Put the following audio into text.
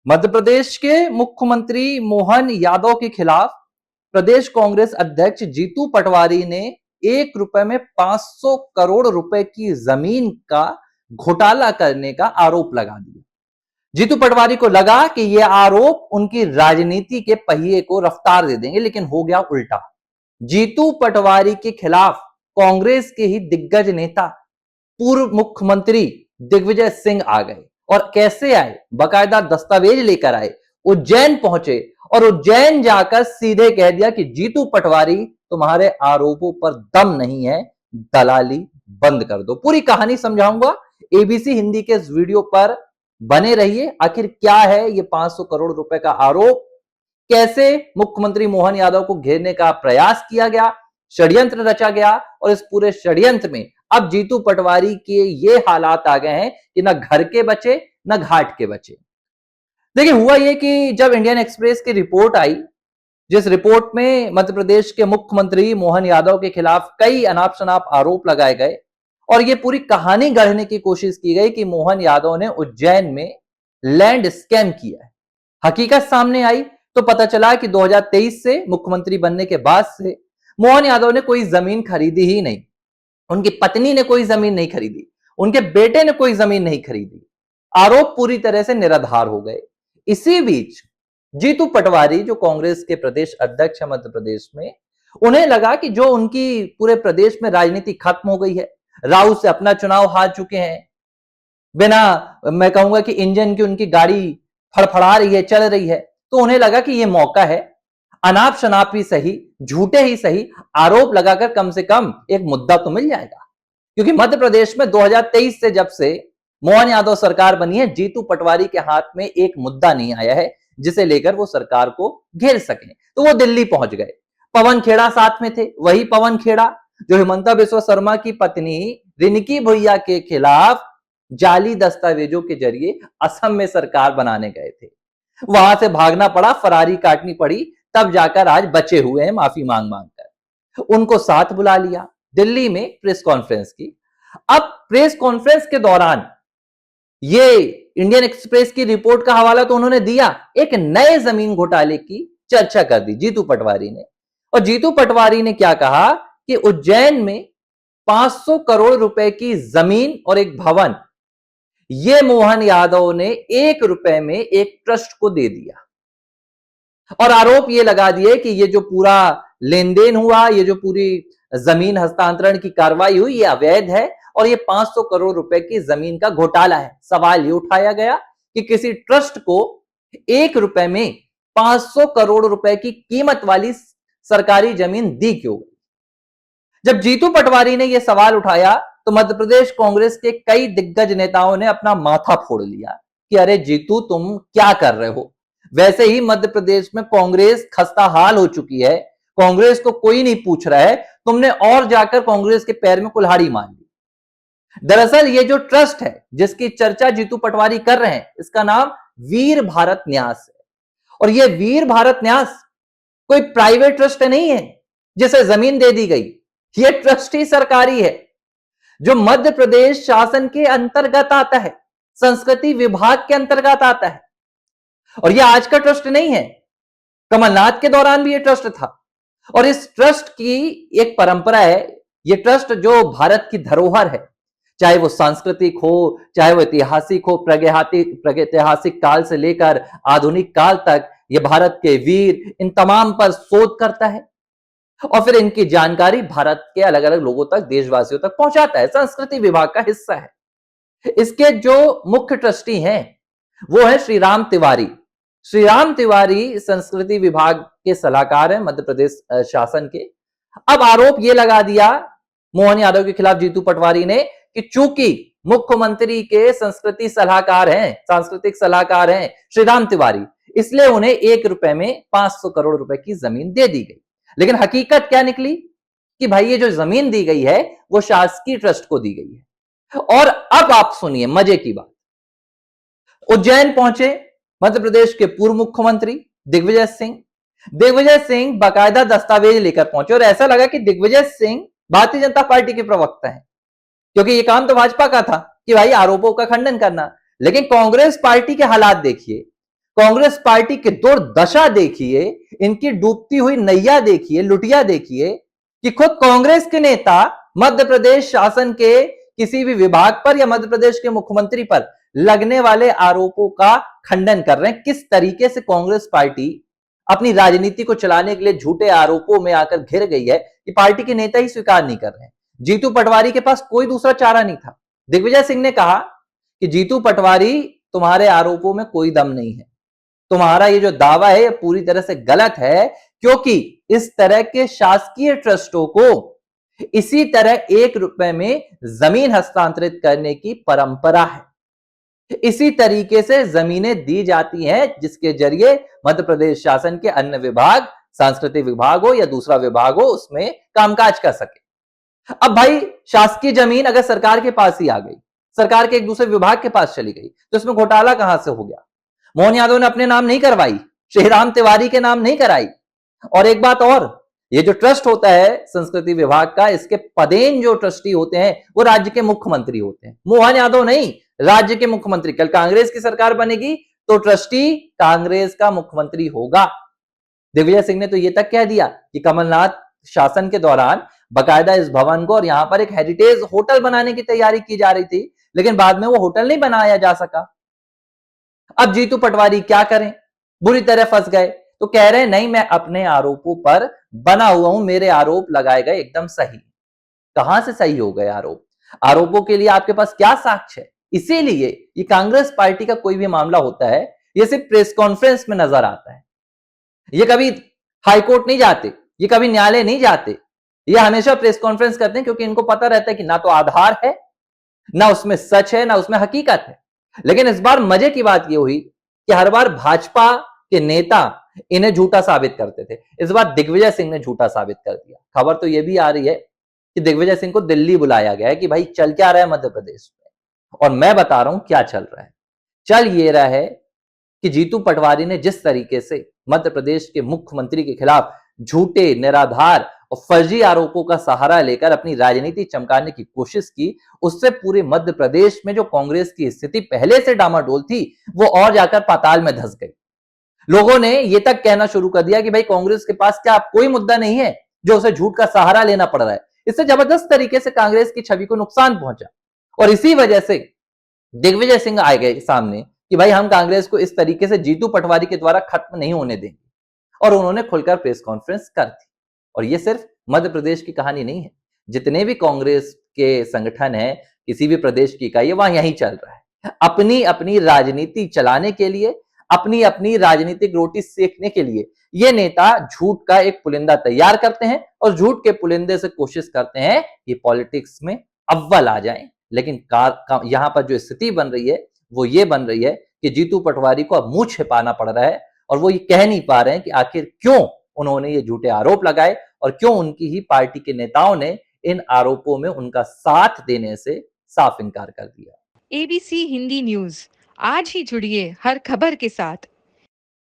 मध्य प्रदेश के मुख्यमंत्री मोहन यादव के खिलाफ प्रदेश कांग्रेस अध्यक्ष जीतू पटवारी ने 1 रुपए में 500 करोड़ रुपए की जमीन का घोटाला करने का आरोप लगा दिया। जीतू पटवारी को लगा कि यह आरोप उनकी राजनीति के पहिए को रफ्तार दे देंगे, लेकिन हो गया उल्टा। जीतू पटवारी के खिलाफ कांग्रेस के ही दिग्गज नेता पूर्व मुख्यमंत्री दिग्विजय सिंह आ गए। और कैसे आए? बकायदा दस्तावेज लेकर आए, उज्जैन पहुंचे और उज्जैन जाकर सीधे कह दिया कि जीतू पटवारी, तुम्हारे आरोपों पर दम नहीं है, दलाली बंद कर दो। पूरी कहानी समझाऊंगा, एबीसी हिंदी के इस वीडियो पर बने रहिए। आखिर क्या है ये 500 करोड़ रुपए का आरोप, कैसे मुख्यमंत्री मोहन यादव को घेरने का प्रयास किया गया, षड्यंत्र रचा गया, और इस पूरे षड्यंत्र में अब जीतू पटवारी के ये हालात आ गए हैं कि ना घर के बचे ना घाट के बचे। देखिए, हुआ ये कि जब इंडियन एक्सप्रेस की रिपोर्ट आई, जिस रिपोर्ट में मध्य प्रदेश के मुख्यमंत्री मोहन यादव के खिलाफ कई अनाप शनाप आरोप लगाए गए और ये पूरी कहानी गढ़ने की कोशिश की गई कि मोहन यादव ने उज्जैन में लैंड स्कैम किया है। हकीकत सामने आई तो पता चला कि 2023 से मुख्यमंत्री बनने के बाद से मोहन यादव ने कोई जमीन खरीदी ही नहीं, उनकी पत्नी ने कोई जमीन नहीं खरीदी, उनके बेटे ने कोई जमीन नहीं खरीदी। आरोप पूरी तरह से निराधार हो गए। इसी बीच जीतू पटवारी, जो कांग्रेस के प्रदेश अध्यक्ष है मध्य प्रदेश में, उन्हें लगा कि जो उनकी पूरे प्रदेश में राजनीति खत्म हो गई है, राउत से अपना चुनाव हार चुके हैं, बिना मैं कहूंगा कि इंजन की उनकी गाड़ी फड़फड़ा रही है, चल रही है, तो उन्हें लगा कि यह मौका है, अनाप शनाप ही सही, झूठे ही सही, आरोप लगाकर कम से कम एक मुद्दा तो मिल जाएगा। क्योंकि मध्य प्रदेश में 2023 से जब से मोहन यादव सरकार बनी है, जीतू पटवारी के हाथ में एक मुद्दा नहीं आया है जिसे लेकर वो सरकार को घेर सके। तो वो दिल्ली पहुंच गए। पवन खेड़ा साथ में थे, वही पवन खेड़ा जो हिमंता बिस्वा शर्मा की पत्नी रिनकी भुइयां के खिलाफ जाली दस्तावेजों के जरिए असम में सरकार बनाने गए थे। वहां से भागना पड़ा, फरारी काटनी पड़ी, तब जाकर आज बचे हुए हैं माफी मांग मांग कर। उनको साथ बुला लिया, दिल्ली में प्रेस कॉन्फ्रेंस की। अब प्रेस कॉन्फ्रेंस के दौरान ये इंडियन एक्सप्रेस की रिपोर्ट का हवाला तो उन्होंने दिया, एक नए जमीन घोटाले की चर्चा कर दी जीतू पटवारी ने। और जीतू पटवारी ने क्या कहा कि उज्जैन में 500 करोड़ रुपए की जमीन और एक भवन, ये मोहन यादव ने 1 रुपए में एक ट्रस्ट को दे दिया। और आरोप ये लगा दिए कि ये जो पूरा लेन देन हुआ, ये जो पूरी जमीन हस्तांतरण की कार्रवाई हुई, ये अवैध है और ये 500 करोड़ रुपए की जमीन का घोटाला है। सवाल ये उठाया गया कि किसी ट्रस्ट को 1 रुपए में 500 करोड़ रुपए की कीमत वाली सरकारी जमीन दी क्यों गई? जब जीतू पटवारी ने यह सवाल उठाया तो मध्य प्रदेश कांग्रेस के कई दिग्गज नेताओं ने अपना माथा फोड़ लिया कि अरे जीतू, तुम क्या कर रहे हो? वैसे ही मध्य प्रदेश में कांग्रेस खस्ता हाल हो चुकी है, कांग्रेस को कोई नहीं पूछ रहा है, तुमने और जाकर कांग्रेस के पैर में कुल्हाड़ी मार ली। दरअसल ये जो ट्रस्ट है जिसकी चर्चा जीतू पटवारी कर रहे हैं, इसका नाम वीर भारत न्यास है। और यह वीर भारत न्यास कोई प्राइवेट ट्रस्ट नहीं है जिसे जमीन दे दी गई, यह ट्रस्ट ही सरकारी है जो मध्य प्रदेश शासन के अंतर्गत आता है, संस्कृति विभाग के अंतर्गत आता है। और यह आज का ट्रस्ट नहीं है, कमलनाथ के दौरान भी यह ट्रस्ट था। और इस ट्रस्ट की एक परंपरा है, यह ट्रस्ट जो भारत की धरोहर है, चाहे वो सांस्कृतिक हो, चाहे वो ऐतिहासिक हो, प्रागैतिहासिक काल से लेकर आधुनिक काल तक, यह भारत के वीर, इन तमाम पर शोध करता है और फिर इनकी जानकारी भारत के अलग अलग लोगों तक, देशवासियों तक पहुंचाता है, संस्कृति विभाग का हिस्सा है। इसके जो मुख्य ट्रस्टी हैं वो है श्री राम तिवारी। श्री राम तिवारी संस्कृति विभाग के सलाहकार हैं मध्य प्रदेश शासन के। अब आरोप यह लगा दिया मोहन यादव के खिलाफ जीतू पटवारी ने कि चूंकि मुख्यमंत्री के संस्कृति सलाहकार हैं, सांस्कृतिक सलाहकार हैं श्री राम तिवारी, इसलिए उन्हें 1 रुपए में 500 करोड़ रुपए की जमीन दे दी गई। लेकिन हकीकत क्या निकली कि भाई ये जो जमीन दी गई है वो शासकीय ट्रस्ट को दी गई है। और अब आप सुनिए मजे की बात। उज्जैन पहुंचे मध्य प्रदेश के पूर्व मुख्यमंत्री दिग्विजय सिंह। दिग्विजय सिंह बाकायदा दस्तावेज लेकर पहुंचे और ऐसा लगा कि दिग्विजय सिंह भारतीय जनता पार्टी के प्रवक्ता हैं, क्योंकि यह काम तो भाजपा का था कि भाई आरोपों का खंडन करना। लेकिन कांग्रेस पार्टी के हालात देखिए, कांग्रेस पार्टी की दुर्दशा देखिए, इनकी डूबती हुई नैया देखिए, लुटिया देखिए कि खुद कांग्रेस के नेता मध्य प्रदेश शासन के किसी भी विभाग पर या मध्य प्रदेश के मुख्यमंत्री पर लगने वाले आरोपों का खंडन कर रहे हैं। किस तरीके से कांग्रेस पार्टी अपनी राजनीति को चलाने के लिए झूठे आरोपों में आकर घिर गई है कि पार्टी के नेता ही स्वीकार नहीं कर रहे हैं। जीतू पटवारी के पास कोई दूसरा चारा नहीं था। दिग्विजय सिंह ने कहा कि जीतू पटवारी, तुम्हारे आरोपों में कोई दम नहीं है, तुम्हारा ये जो दावा है ये पूरी तरह से गलत है, क्योंकि इस तरह के शासकीय ट्रस्टों को इसी तरह 1 रुपए में जमीन हस्तांतरित करने की परंपरा है। इसी तरीके से जमीनें दी जाती हैं जिसके जरिए मध्य प्रदेश शासन के अन्य विभाग, सांस्कृतिक विभाग हो या दूसरा विभाग हो, उसमें कामकाज कर सके। अब भाई, शासकीय जमीन अगर सरकार के पास ही आ गई, सरकार के एक दूसरे विभाग के पास चली गई, तो इसमें घोटाला कहां से हो गया? मोहन यादव ने अपने नाम नहीं करवाई, श्रीराम तिवारी के नाम नहीं कराई। और एक बात और, ये जो ट्रस्ट होता है संस्कृति विभाग का, इसके पदेन जो ट्रस्टी होते हैं वो राज्य के मुख्यमंत्री होते हैं, मोहन यादव नहीं, राज्य के मुख्यमंत्री। कल कांग्रेस की सरकार बनेगी तो ट्रस्टी कांग्रेस का मुख्यमंत्री होगा। दिग्विजय सिंह ने तो यह तक कह दिया कि कमलनाथ शासन के दौरान बकायदा इस भवन को और यहां पर एक हेरिटेज होटल बनाने की तैयारी की जा रही थी, लेकिन बाद में वो होटल नहीं बनाया जा सका। अब जीतू पटवारी क्या करें? बुरी तरह फंस गए। तो कह रहे हैं नहीं, मैं अपने आरोपों पर बना हुआ हूं, मेरे आरोप लगाए गए एकदम सही। कहां से सही हो गए आरोप? आरोपों के लिए आपके पास क्या साक्ष्य है? इसीलिए ये कांग्रेस पार्टी का कोई भी मामला होता है, ये सिर्फ प्रेस कॉन्फ्रेंस में नजर आता है। ये कभी हाईकोर्ट नहीं जाते, ये कभी न्यायालय नहीं जाते, ये हमेशा प्रेस कॉन्फ्रेंस करते हैं, क्योंकि इनको पता रहता है कि ना तो आधार है, ना उसमें सच है, ना उसमें हकीकत है। लेकिन इस बार मजे की बात यह हुई कि हर बार भाजपा के नेता इन्हें झूठा साबित करते थे, इस बार दिग्विजय सिंह ने झूठा साबित कर दिया। खबर तो यह भी आ रही है कि दिग्विजय सिंह को दिल्ली बुलाया गया है कि भाई चल क्या रहा है मध्य प्रदेश में, और मैं बता रहा हूं क्या चल रहा है। चल ये रहा है कि जीतू पटवारी ने जिस तरीके से मध्य प्रदेश के मुख्यमंत्री के खिलाफ झूठे, निराधार और फर्जी आरोपों का सहारा लेकर अपनी राजनीति चमकाने की कोशिश की, उससे पूरे मध्य प्रदेश में जो कांग्रेस की स्थिति पहले से डामाडोल थी, वो और जाकर पाताल में धंस गई। लोगों ने यह तक कहना शुरू कर दिया कि भाई कांग्रेस के पास क्या कोई मुद्दा नहीं है जो उसे झूठ का सहारा लेना पड़ रहा है। इससे जबरदस्त तरीके से कांग्रेस की छवि को नुकसान पहुंचा, और इसी वजह से दिग्विजय सिंह आए गए सामने कि भाई हम कांग्रेस को इस तरीके से जीतू पटवारी के द्वारा खत्म नहीं होने देंगे, और उन्होंने खुलकर प्रेस कॉन्फ्रेंस कर दी। और ये सिर्फ मध्य प्रदेश की कहानी नहीं है, जितने भी कांग्रेस के संगठन है, किसी भी प्रदेश की इकाई है, वहां यही चल रहा है। अपनी अपनी राजनीति चलाने के लिए, अपनी अपनी राजनीतिक रोटी सेकने के लिए ये नेता झूठ का एक पुलिंदा तैयार करते हैं, और झूठ के पुलिंदे से कोशिश करते हैं कि पॉलिटिक्स में अव्वल आ जाएं। लेकिन यहां पर जो स्थिति बन रही है वो ये बन रही है कि जीतू पटवारी को अब मुंह छिपाना पड़ रहा है, और वो ये कह नहीं पा रहे हैं कि आखिर क्यों उन्होंने ये झूठे आरोप लगाए, और क्यों उनकी ही पार्टी के नेताओं ने इन आरोपों में उनका साथ देने से साफ इनकार कर दिया। एबीसी हिंदी न्यूज, आज ही जुड़िए हर खबर के साथ